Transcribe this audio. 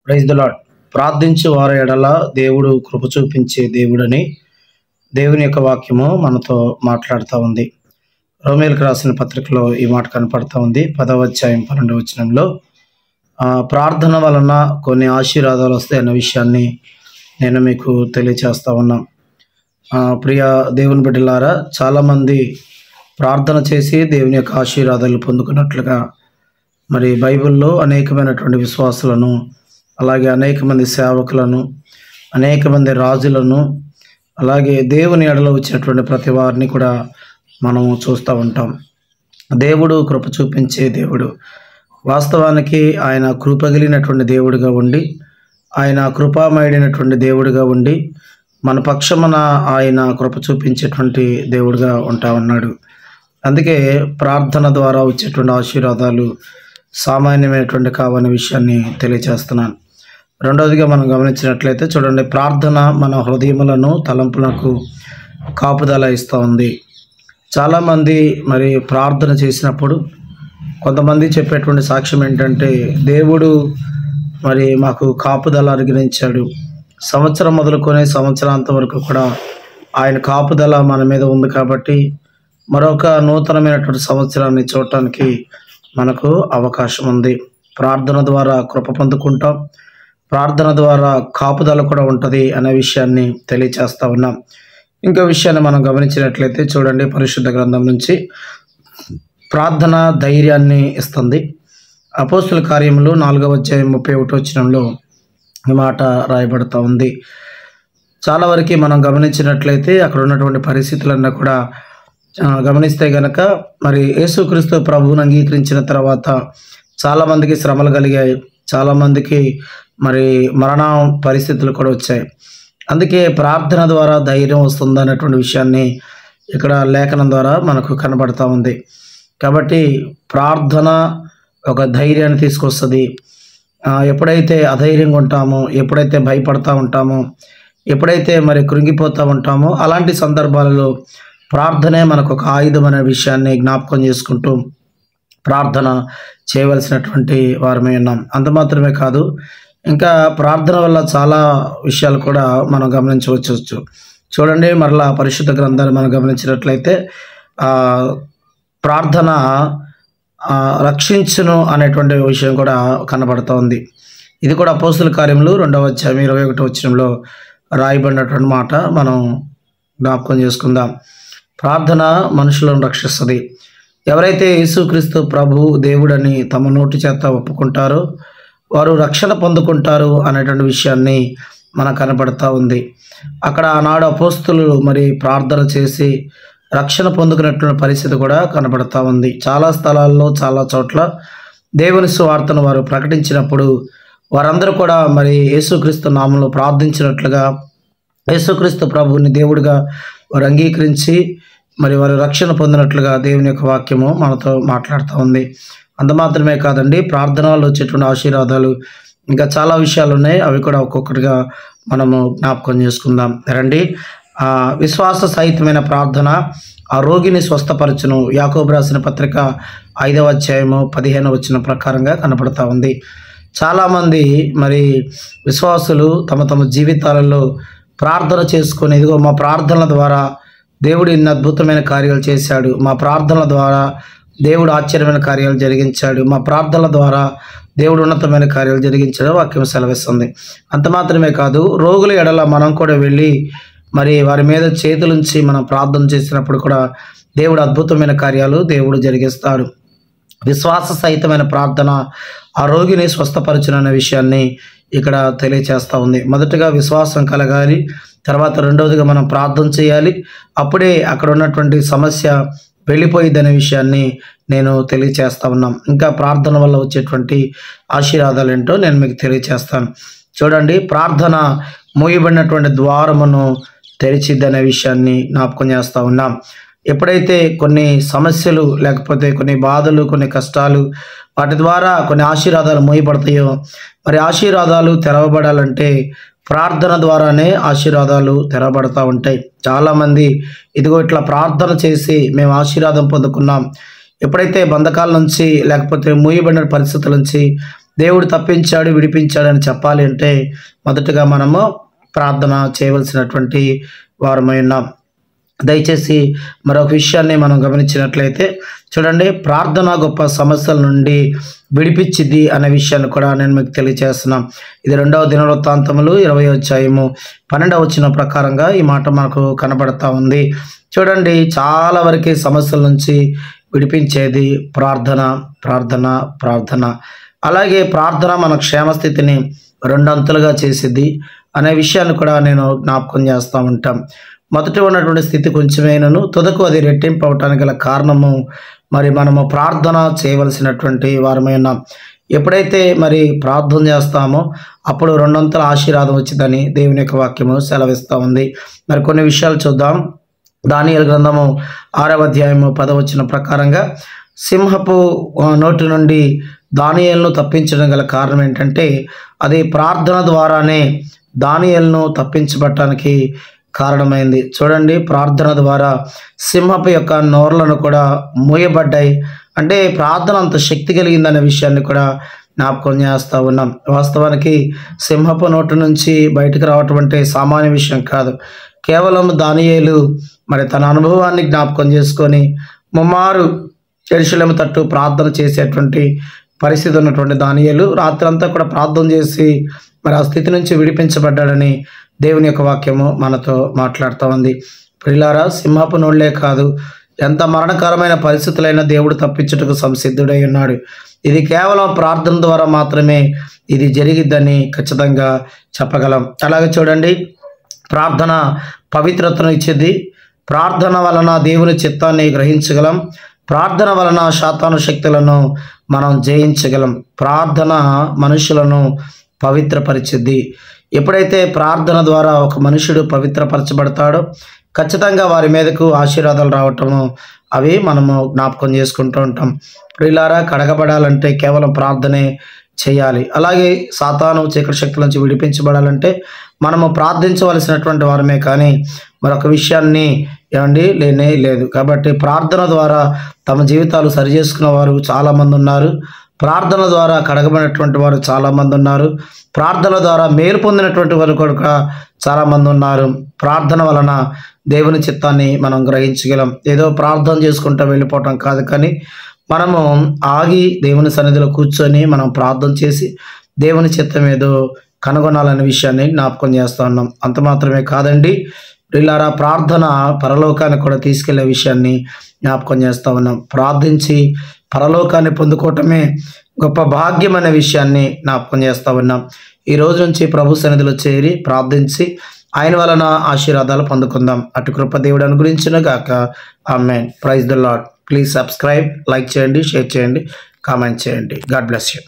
Praise the lord. ప్రార్థించే వారి ఎడల దేవుడు కృప చూపించే దేవుడని దేవుని యొక్క వాక్యము మనతో మాట్లాడుతూ ఉంది. రోమేలకు రాసిన పత్రికలో ఈ మాట కనపడతా ఉంది. 10వ అధ్యాయం 12వ వచనంలో ప్రార్థన వలన కొన్ని ఆశీర్వాదాలు వస్తాయన్న విషయాన్ని నేను మీకు తెలియచేస్తా ఉన్నా. ప్రియ దేవుని బిడ్డలారా, చాలామంది ప్రార్థన చేసి దేవుని యొక్క ఆశీర్వాదాలు పొందుకున్నట్లుగా మరి బైబిల్లో అనేకమైనటువంటి విశ్వాసులను, అలాగే అనేక మంది సేవకులను, అనేక మంది రాజులను, అలాగే దేవుని ఎడలో వచ్చినటువంటి ప్రతి వారిని కూడా మనం చూస్తూ ఉంటాం. దేవుడు కృప చూపించే దేవుడు. వాస్తవానికి ఆయన కృపగలిగినటువంటి దేవుడిగా ఉండి, ఆయన కృపామయుడైనటువంటి దేవుడిగా ఉండి, మన పక్షమున ఆయన కృప చూపించేటువంటి దేవుడిగా ఉంటా ఉన్నాడు. అందుకే ప్రార్థన ద్వారా వచ్చేటువంటి ఆశీర్వాదాలు సామాన్యమైనటువంటి కావని విషయాన్ని తెలియచేస్తున్నాను. రెండవదిగా మనం గమనించినట్లయితే చూడండి, ప్రార్థన మన హృదయములను, తలంపులకు కాపుదల ఇస్తూ ఉంది. చాలామంది మరి ప్రార్థన చేసినప్పుడు కొంతమంది చెప్పేటువంటి సాక్ష్యం ఏంటంటే, దేవుడు మరి మాకు కాపుదల అనుగ్రహించాడు, సంవత్సరం మొదలుకొని సంవత్సరాంతం వరకు కూడా ఆయన కాపుదల మన మీద ఉంది, కాబట్టి మరొక నూతనమైనటువంటి సంవత్సరాన్ని చూడటానికి మనకు అవకాశం ఉంది. ప్రార్థన ద్వారా కృప పొందుకుంటాం, ప్రార్థన ద్వారా కాపుదల కూడా ఉంటుంది అనే విషయాన్ని తెలియచేస్తా ఉన్నాం. ఇంకో విషయాన్ని మనం గమనించినట్లయితే చూడండి, పరిశుద్ధ గ్రంథం నుంచి ప్రార్థన ధైర్యాన్ని ఇస్తుంది. అపోస్తుల కార్యములు 4వ అధ్యాయం 31వ వచనంలో ఈ మాట రాయబడుతూ ఉంది. చాలా వరకు మనం గమనించినట్లయితే అక్కడ ఉన్నటువంటి పరిస్థితులన్నీ కూడా గమనిస్తే గనక మరి యేసుక్రీస్తు ప్రభువుని అంగీకరించిన తర్వాత చాలామందికి శ్రమలు కలిగాయి, చాలామందికి మరి మరణ పరిస్థితులు కూడా వచ్చాయి. అందుకే ప్రార్థన ద్వారా ధైర్యం వస్తుంది అనేటువంటి విషయాన్ని ఇక్కడ లేఖనం ద్వారా మనకు కనబడతా ఉంది. కాబట్టి ప్రార్థన ఒక ధైర్యాన్ని తీసుకొస్తుంది. ఎప్పుడైతే అధైర్యంగా ఉంటామో, ఎప్పుడైతే భయపడతా ఉంటామో, ఎప్పుడైతే మరి కృంగిపోతూ ఉంటామో, అలాంటి సందర్భాలలో ప్రార్థనే మనకు ఒక ఆయుధం అనే విషయాన్ని జ్ఞాపకం చేసుకుంటూ ప్రార్థన చేయవలసినటువంటి వారమే ఉన్నాం. అంత మాత్రమే కాదు, ఇంకా ప్రార్థన వల్ల చాలా విషయాలు కూడా మనం గమనించవచ్చు. చూడండి, మరలా పరిశుద్ధ గ్రంథాన్ని మనం గమనించినట్లయితే ప్రార్థన రక్షించును అనేటువంటి విషయం కూడా కనబడుతూ ఉంది. ఇది కూడా అపోస్తుల కార్యములు 2వ అధ్యాయం 21వ వచనంలో రాయబడినటువంటి మాట మనం జ్ఞాపకం చేసుకుందాం. ప్రార్థన మనుషులను రక్షిస్తుంది. ఎవరైతే యేసుక్రీస్తు ప్రభు దేవుడని తమ నోటి చేత ఒప్పుకుంటారో వారు రక్షణ పొందుకుంటారు అనేటువంటి విషయాన్ని మనకు కనబడుతూ ఉంది. అక్కడ ఆనాడు అపోస్తులు మరి ప్రార్థన చేసి రక్షణ పొందుకున్నటువంటి పరిస్థితి కూడా కనబడుతూ ఉంది. చాలా స్థలాల్లో, చాలా చోట్ల దేవుని సువార్తను వారు ప్రకటించినప్పుడు వారందరూ కూడా మరి యేసుక్రీస్తు నామంలో ప్రార్థించినట్లుగా, యేసుక్రీస్తు ప్రభువుని దేవుడిగా వారు అంగీకరించి మరి వారు రక్షణ పొందినట్లుగా దేవుని యొక్క వాక్యము మనతో మాట్లాడుతూ ఉంది. అంత మాత్రమే కాదండి, ప్రార్థనలో వచ్చేటువంటి ఆశీర్వాదాలు ఇంకా చాలా విషయాలు ఉన్నాయి. అవి కూడా ఒక్కొక్కటిగా మనము జ్ఞాపకం చేసుకుందాం రండి. విశ్వాస సహితమైన ప్రార్థన ఆ రోగిని స్వస్థపరచును. యాకోబు రాసిన పత్రిక 5వ అధ్యాయము 15వ వచనం ప్రకారంగా కనపడతా ఉంది. చాలామంది మరి విశ్వాసులు తమ తమ జీవితాలలో ప్రార్థన చేసుకొని, ఇదిగో మా ప్రార్థనల ద్వారా దేవుడు ఇన్ని అద్భుతమైన కార్యాలు చేశాడు, మా ప్రార్థనల ద్వారా దేవుడు ఆశ్చర్యమైన కార్యాలు జరిగించాడు, మా ప్రార్థనల ద్వారా దేవుడు ఉన్నతమైన కార్యాలు జరిగించాడు వాక్యం సెలవిస్తుంది. అంత మాత్రమే కాదు, రోగుల ఎడల మనం కూడా వెళ్ళి మరి వారి మీద చేతులుంచి మనం ప్రార్థన చేసినప్పుడు కూడా దేవుడు అద్భుతమైన కార్యాలు దేవుడు జరిగిస్తాడు. విశ్వాస సహితమైన ప్రార్థన ఆ రోగిని స్వస్థపరచుననే విషయాన్ని ఇక్కడ తెలియచేస్తూ ఉంది. మొదటగా విశ్వాసం కలగాలి, తర్వాత రెండవదిగా మనం ప్రార్థన చేయాలి, అప్పుడే అక్కడ ఉన్నటువంటి సమస్య వెళ్ళిపోయిద్దనే విషయాన్ని నేను తెలియచేస్తా ఉన్నాం. ఇంకా ప్రార్థన వల్ల వచ్చేటువంటి ఆశీర్వాదాలు ఏంటో నేను మీకు తెలియచేస్తాను. చూడండి, ప్రార్థన మూయబడినటువంటి ద్వారమును తెరిచిద్దనే విషయాన్ని జ్ఞాపకం చేస్తూ ఉన్నాం. ఎప్పుడైతే కొన్ని సమస్యలు, లేకపోతే కొన్ని బాధలు, కొన్ని కష్టాలు, వాటి ద్వారా కొన్ని ఆశీర్వాదాలు మూయబడతాయో, మరి ఆశీర్వాదాలు తెరవబడాలంటే ప్రార్థన ద్వారానే ఆశీర్వాదాలు తెరవబడతా ఉంటాయి. చాలామంది ఇదిగో ఇట్లా ప్రార్థన చేసి మేము ఆశీర్వాదం పొందుకున్నాం, ఎప్పుడైతే బంధకాల నుంచి లేకపోతే మూయబడిన పరిస్థితుల నుంచి దేవుడు తప్పించాడు, విడిపించాడు అని చెప్పాలి అంటే మొదటగా మనము ప్రార్థన చేయవలసినటువంటి వారమై ఉన్నాం. దయచేసి మరొక విషయాన్ని మనం గమనించినట్లయితే చూడండి, ప్రార్థన గొప్ప సమస్యల నుండి విడిపించిద్ది అనే విషయాన్ని కూడా నేను మీకు తెలియజేస్తున్నాం. ఇది 2వ దినవృత్తాంతములు 20వ అధ్యాయము 12వ వచనం ప్రకారంగా ఈ మాట మనకు కనబడతా ఉంది. చూడండి, చాలా వరకు సమస్యల నుంచి విడిపించేది ప్రార్థన, ప్రార్థన, ప్రార్థన. అలాగే ప్రార్థన మన క్షేమస్థితిని 2 అంతులుగా చేసిద్ది అనే విషయాన్ని కూడా నేను జ్ఞాపకం చేస్తూ ఉంటాం. మొదట ఉన్నటువంటి స్థితి కొంచెమైనను తుదకు అది రెట్టింపు అవటానికి గల కారణము మరి మనము ప్రార్థన చేయవలసినటువంటి వారమై ఉన్నాం. ఎప్పుడైతే మరి ప్రార్థన చేస్తామో అప్పుడు 2 అంతుల ఆశీర్వాదం వచ్చిందని దేవుని యొక్క వాక్యము సెలవిస్తూ ఉంది. మరి కొన్ని విషయాలు చూద్దాం. దానియేలు గ్రంథము 6వ అధ్యాయము 10వ వచనం ప్రకారంగా సింహపు నోటి నుండి దానియేలును తప్పించడం గల కారణం ఏంటంటే అది ప్రార్థన ద్వారానే దానియేలును తప్పించబడటానికి కారణమైంది. చూడండి, ప్రార్థన ద్వారా సింహపు యొక్క నోర్లను కూడా మూయబడ్డాయి. అంటే ప్రార్థన అంత శక్తి కలిగిందనే విషయాన్ని కూడా జ్ఞాపకం చేస్తూ ఉన్నాం. వాస్తవానికి సింహపు నోటు నుంచి బయటకు రావటం అంటే సామాన్య విషయం కాదు. కేవలం దానియేలు మరి తన అనుభవాన్ని జ్ఞాపకం చేసుకొని ముమ్మారు యెరూషలేము తట్టు ప్రార్థన చేసేటువంటి పరిస్థితి ఉన్నటువంటి దానియేలు రాత్రంతా కూడా ప్రార్థన చేసి మరి ఆ స్థితి నుంచి విడిపించబడ్డాడని దేవుని యొక్క వాక్యము మనతో మాట్లాడుతూ ఉంది. ప్రియులారా, సింహపు నోళ్లే కాదు, ఎంత మరణకరమైన పరిస్థితులైనా దేవుడు తప్పించుటకు సంసిద్ధుడై ఉన్నాడు. ఇది కేవలం ప్రార్థన ద్వారా మాత్రమే ఇది జరిగిద్దని ఖచ్చితంగా చెప్పగలం. అలాగే చూడండి, ప్రార్థన పవిత్రతను ఇచ్చేది. ప్రార్థన వలన దేవుని చిత్తాన్ని గ్రహించగలం. ప్రార్థన వలన సాతాను శక్తులను మనం జయించగలం. ప్రార్థన మనుషులను పవిత్రపరిచిద్ది. ఎప్పుడైతే ప్రార్థన ద్వారా ఒక మనుషుడు పవిత్రపరచబడతాడో ఖచ్చితంగా వారి మీదకు ఆశీర్వాదాలు రావటము అవి మనము జ్ఞాపకం చేసుకుంటూ ఉంటాం. ప్రియులారా, కడగబడాలంటే కేవలం ప్రార్థనే చేయాలి. అలాగే సాతాను చీకటి శక్తుల నుంచి విడిపించబడాలంటే మనము ప్రార్థించవలసినటువంటి వారమే, కానీ మరొక విషయాన్ని లేనే లేదు. కాబట్టి ప్రార్థన ద్వారా తమ జీవితాలు సరిచేసుకున్న వారు చాలామంది ఉన్నారు. ప్రార్థన ద్వారా కడగబడినటువంటి వారు చాలామంది ఉన్నారు. ప్రార్థన ద్వారా మేలు పొందినటువంటి వారు కూడా చాలామంది ఉన్నారు. ప్రార్థన వలన దేవుని చిత్తాన్ని మనం గ్రహించగలం. ఏదో ప్రార్థన చేసుకుంటూ వెళ్ళిపోవటం కాదు, కానీ మనము ఆగి దేవుని సన్నిధిలో కూర్చొని మనం ప్రార్థన చేసి దేవుని చిత్తం ఏదో కనుగొనాలనే విషయాన్ని జ్ఞాపకం చేస్తూ ఉన్నాం. అంత మాత్రమే కాదండి ప్రియులారా, ప్రార్థన పరలోకానికి కూడా తీసుకెళ్లే విషయాన్ని జ్ఞాపకం చేస్తూ ఉన్నాం. ప్రార్థించి పరలోకాన్ని పొందుకోవటమే గొప్ప భాగ్యం అనే విషయాన్ని జ్ఞాపకం చేస్తూ ఉన్నాం. ఈ రోజు నుంచి ప్రభు సన్నిధిలో చేరి ప్రార్థించి ఆయన వలన ఆశీర్వాదాలు పొందుకుందాం. అటు కృప దేవుడు అనుగ్రహించును గాక. ఆమేన్. Praise the lord. Please subscribe, like చేయండి, షేర్ చేయండి, కామెంట్ చేయండి. God bless you.